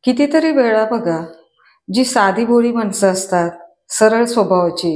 कितीतरी वेळा बघा, जी साधी भोळी माणसं असतात, सरळ स्वभावाची,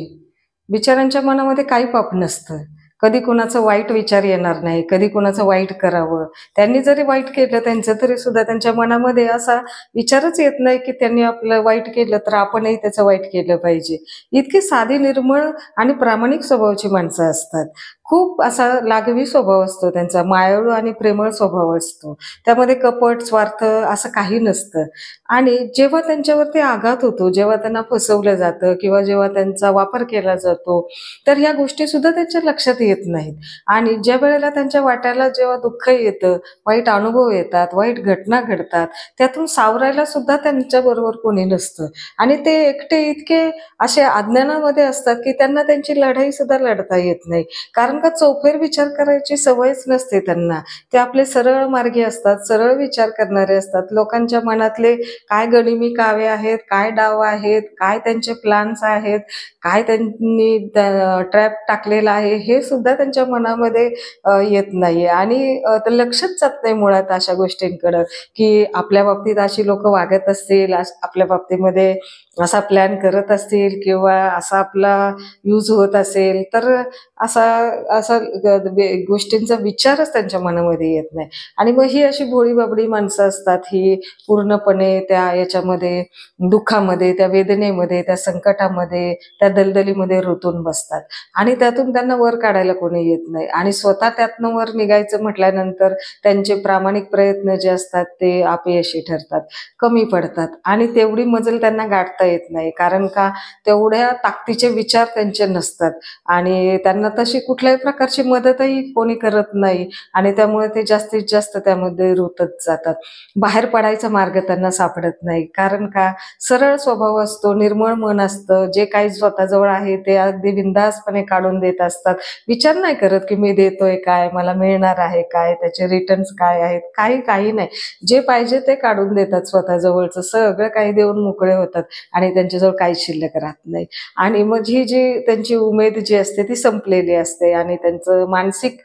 बिचाऱ्यांच्या मनामध्ये काही पाप नसतं. कधी कुणाचं वाईट विचार येणार नाही, कधी कुणाचं वाईट करावं. त्यांनी जरी वाईट केलं त्यांचं तरी सुद्धा त्यांच्या मनामध्ये असा विचारच येत नाही, की त्यांनी आपलं वाईट केलं तर आपणही त्याचं वाईट केलं पाहिजे. इतकी साधी, निर्मळ आणि प्रामाणिक स्वभावाची माणसं असतात. खूप असा लागवी स्वभाव असतो त्यांचा, मायाळू आणि प्रेमळ स्वभाव असतो. त्यामध्ये कपट, स्वार्थ असं काही नसतं. आणि जेव्हा त्यांच्यावरती आघात होतो, जेव्हा त्यांना फसवलं जातं किंवा जेव्हा त्यांचा वापर केला जातो, तर ह्या गोष्टीसुद्धा त्यांच्या लक्षात येत नाहीत. आणि ज्या वेळेला त्यांच्या वाट्याला जेव्हा दुःख येतं, वाईट अनुभव येतात, वाईट घटना घडतात, त्यातून सावरायला सुद्धा त्यांच्याबरोबर कोणी नसतं. आणि ते एकटे इतके असे अज्ञानामध्ये असतात, की त्यांना त्यांची लढाईसुद्धा लढता येत नाही. कारण का चौफेर विचार करायची सवयच नसते त्यांना. ते आपले सरळ मार्गी असतात, सरळ विचार करणारे असतात. लोकांच्या मनातले काय गनिमी कावे आहेत, काय डाव आहेत, काय त्यांचे प्लॅन्स आहेत, काय त्यांनी ट्रॅप टाकलेला आहे, हे सुद्धा त्यांच्या मनामध्ये येत नाहीये. आणि ते लक्षच जात नाही मुळात अशा गोष्टींकडं, की आपल्या बाबतीत अशी लोकं वागत असतील, आपल्या बाबतीमध्ये असा प्लॅन करत असतील किंवा असा आपला यूज होत असेल, तर असा असा गोष्टींचा विचारच त्यांच्या मनामध्ये येत नाही. आणि मग ही अशी भोळी-बाबडी माणसं असतात, ही पूर्णपणे त्या याच्यामध्ये दुःखामध्ये, त्या वेदनेमध्ये, त्या संकटामध्ये, त्या दलदलीमध्ये रुतून बसतात आणि त्यातून त्यांना वर काढायला कोणी येत नाही. आणि स्वतः त्यातनं वर निघायचं म्हटल्यानंतर त्यांचे प्रामाणिक प्रयत्न जे असतात ते अपयशी ठरतात, कमी पडतात आणि तेवढी मजल त्यांना गाठता येत नाही. कारण का तेवढ्या ताकदीचे विचार त्यांचे नसतात आणि त्यांना तशी कुठल्याही प्रकारची मदतही कोणी करत नाही आणि त्यामुळे ते जास्तीत जास्त त्यामध्ये रुतत जातात. बाहेर पडायचा मार्ग त्यांना सापडत नाही. कारण का सरळ स्वभाव असतो, निर्मळ मन असतं, जे काही स्वतःजवळ आहे ते अगदी बिनधास्तपणे काढून देत असतात. विचार नाही करत की मी देतोय काय, मला मिळणार आहे काय, त्याचे रिटर्न्स काय आहेत, काही नाही. जे पाहिजे ते काढून देतात स्वतःजवळचं सगळं काही देऊन मोकळे होतात आणि त्यांच्याजवळ काहीच शिल्लक राहत नाही. आणि मग ही जी त्यांची उमेद जी असते ती संपलेली असते आणि त्यांचं मानसिक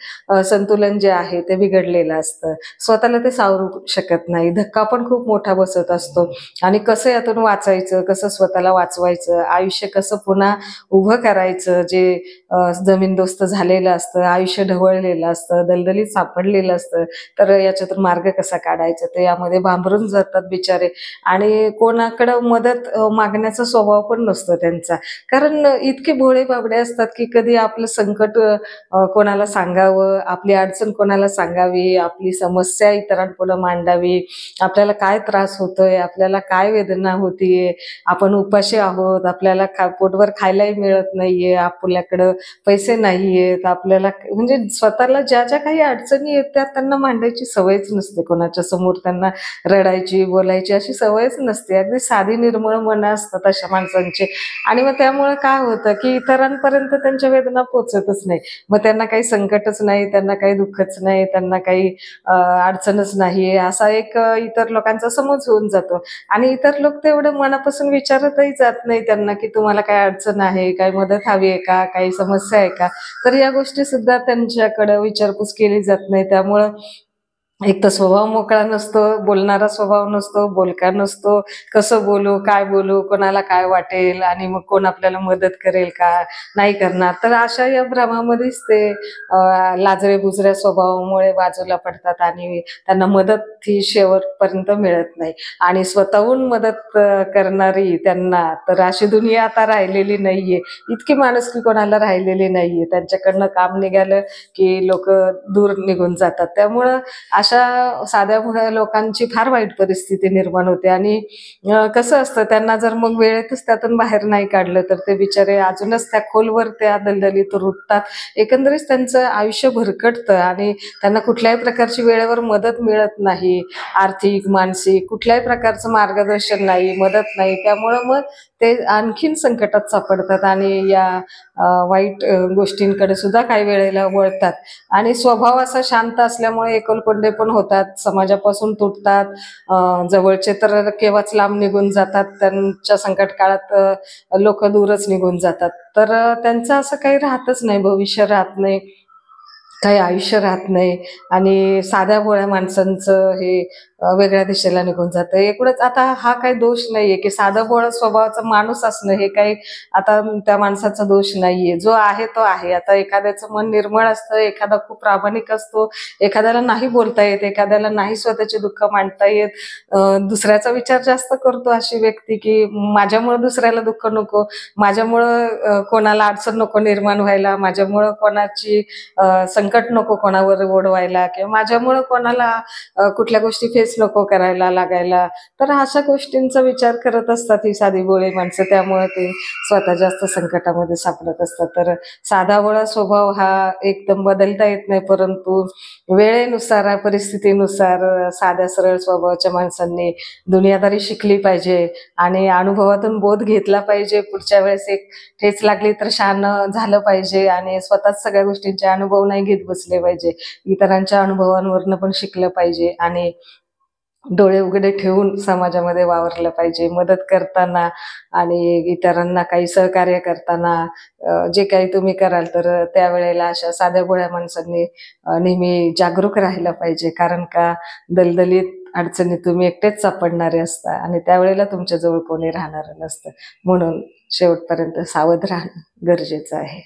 संतुलन जे आहे ते बिघडलेलं असतं. स्वतःला ते सावरू शकत नाही. धक्का पण खूप मोठा बसत असतो आणि कसं यातून वाचायचं, कसं स्वतःला वाचवायचं, आयुष्य कसं पुन्हा उभं करायचं, जे जमीनदोस्त झालेलं असतं, आयुष्य ढवळलेलं असतं, दलदलीत सापडलेलं असतं, तर याच्यातून मार्ग कसा काढायचा ते यामध्ये भांबरून जातात बिचारे. आणि कोणाकडं मदत मागण्याचा स्वभाव पण नसतो त्यांचा. कारण इतके भोळे-बाबडे असतात, की कधी आपलं संकट कोणाला सांगावं, आपली अडचण कोणाला सांगावी, आपली समस्या इतरांपुढे मांडावी, आपल्याला काय त्रास होतोय, आपल्याला काय वेदना होतीये, आपण उपाशी आहोत, आपल्याला पोटभर खायलाही मिळत नाहीये, आपल्याकडं पैसे नाहीयेत, आपल्याला म्हणजे स्वतःला ज्या काही अडचणी येतात त्यांना मांडायची सवयच नसते. कोणाच्या समोर त्यांना रडायची, बोलायची अशी सवयच नसते. अगदी साधी निर्मळ मनं असतात अशा माणसांची. आणि मग त्यामुळे काय होतं, की इतरांपर्यंत त्यांच्या वेदना पोहोचतच नाही. मग त्यांना काही संकटच नाही, त्यांना काही दुःखच नाही, त्यांना काही अडचणच नाही, असा एक इतर लोकांचा समज होऊन जातो. आणि इतर लोक तेवढं मनापासून विचारतही जात नाही त्यांना, की तुम्हाला काय अडचण आहे, काही मदत हवी आहे का, काही समस्या आहे का? तर या गोष्टी सुद्धा त्यांच्याकडे विचारपूस केली जात नाही. त्यामुळं एक तर स्वभाव मोकळा नसतो, बोलणारा स्वभाव नसतो, बोलका नसतो. कसं बोलू, काय बोलू, कोणाला काय वाटेल आणि मग कोण आपल्याला मदत करेल का, नाही करणार. तर अशा या भ्रमामध्येच ते लाजऱ्या-बुजऱ्या स्वभावामुळे बाजूला पडतात आणि त्यांना मदत ही शेवटपर्यंत मिळत नाही. आणि स्वतःहून मदत करणारी त्यांना तर अशी दुनिया आता राहिलेली नाहीये. इतकी माणुसकी कोणाला राहिलेली नाहीये. त्यांच्याकडनं काम निघालं की लोकं दूर निघून जातात. त्यामुळं अशा साध्या-भोळ्या लोकांची फार वाईट परिस्थिती निर्माण होते. आणि कसं असतं त्यांना जर मग वेळेतच त्यातून बाहेर नाही काढलं तर ते बिचारे अजूनच त्या खोलवर त्या दलदलीत रुततात. एकंदरीत त्यांचं आयुष्य भरकटतं आणि त्यांना कुठल्याही प्रकारची वेळेवर मदत मिळत नाही. आर्थिक, मानसिक कुठल्याही प्रकारचं मार्गदर्शन नाही, मदत नाही. त्यामुळं मग ते आणखीन संकटात सापडतात आणि या वाईट गोष्टींकडे सुद्धा काही वेळेला वळतात. आणि स्वभाव असा शांत असल्यामुळे एकलकोंडे पण होतात, समाजापासून तुटतात. जवळचे तर केव्हाच लांब निघून जातात. त्यांच्या संकट काळात लोकं दूरच निघून जातात. तर त्यांचं असं काही राहतच नाही, भविष्य राहत नाही, काही आयुष्य राहत नाही. आणि साध्या भोळ्या माणसांचं हे वेगळ्या दिशेला निघून जातं. एकूणच आता हा काही दोष नाहीये की साधा भोळा स्वभावाचा माणूस असणं हे काही आता त्या माणसाचा दोष नाहीये. जो आहे तो आहे. आता एखाद्याचं मन निर्मळ असतं, एखादा खूप प्रामाणिक असतो, एखाद्याला नाही बोलता येत, एखाद्याला नाही स्वतःचे दुःख मांडता येत, दुसऱ्याचा विचार जास्त करतो अशी व्यक्ती की माझ्यामुळं दुसऱ्याला दुःख नको, माझ्यामुळं कोणाला अडचण नको निर्माण व्हायला, माझ्यामुळं कोणाची संकट नको कोणावर ओढवायला, किंवा माझ्यामुळं कोणाला कुठल्या गोष्टी फेस नको करायला लागायला. तर अशा गोष्टींचा विचार करत असतात ही साधी भोळी माणसं. त्यामुळे ते स्वतः जास्त संकटामध्ये सापडत असतात. तर साधा भोळा स्वभाव हा एकदम बदलता येत नाही, परंतु वेळेनुसार, परिस्थितीनुसार साध्या सरळ स्वभावाच्या माणसांनी दुनियादारी शिकली पाहिजे आणि अनुभवातून बोध घेतला पाहिजे. पुढच्या वेळेस एक ठेच लागली तर शहाणं झालं पाहिजे आणि स्वतःच सगळ्या गोष्टींचे अनुभव नाही घेत बसले पाहिजे. इतरांच्या अनुभवांवरनं पण शिकलं पाहिजे आणि डोळे उघडे ठेवून समाजामध्ये वावरलं पाहिजे. मदत करताना आणि इतरांना काही सहकार्य करताना जे काही तुम्ही कराल तर त्यावेळेला अशा साध्या भोळ्या माणसांनी नेहमी जागरूक राहिलं पाहिजे. कारण का दलदलीत अडचणीत तुम्ही एकटेच सापडणारे असता आणि त्यावेळेला तुमच्याजवळ कोणी राहणारं नसतं. म्हणून शेवटपर्यंत सावध राहणं गरजेचं आहे.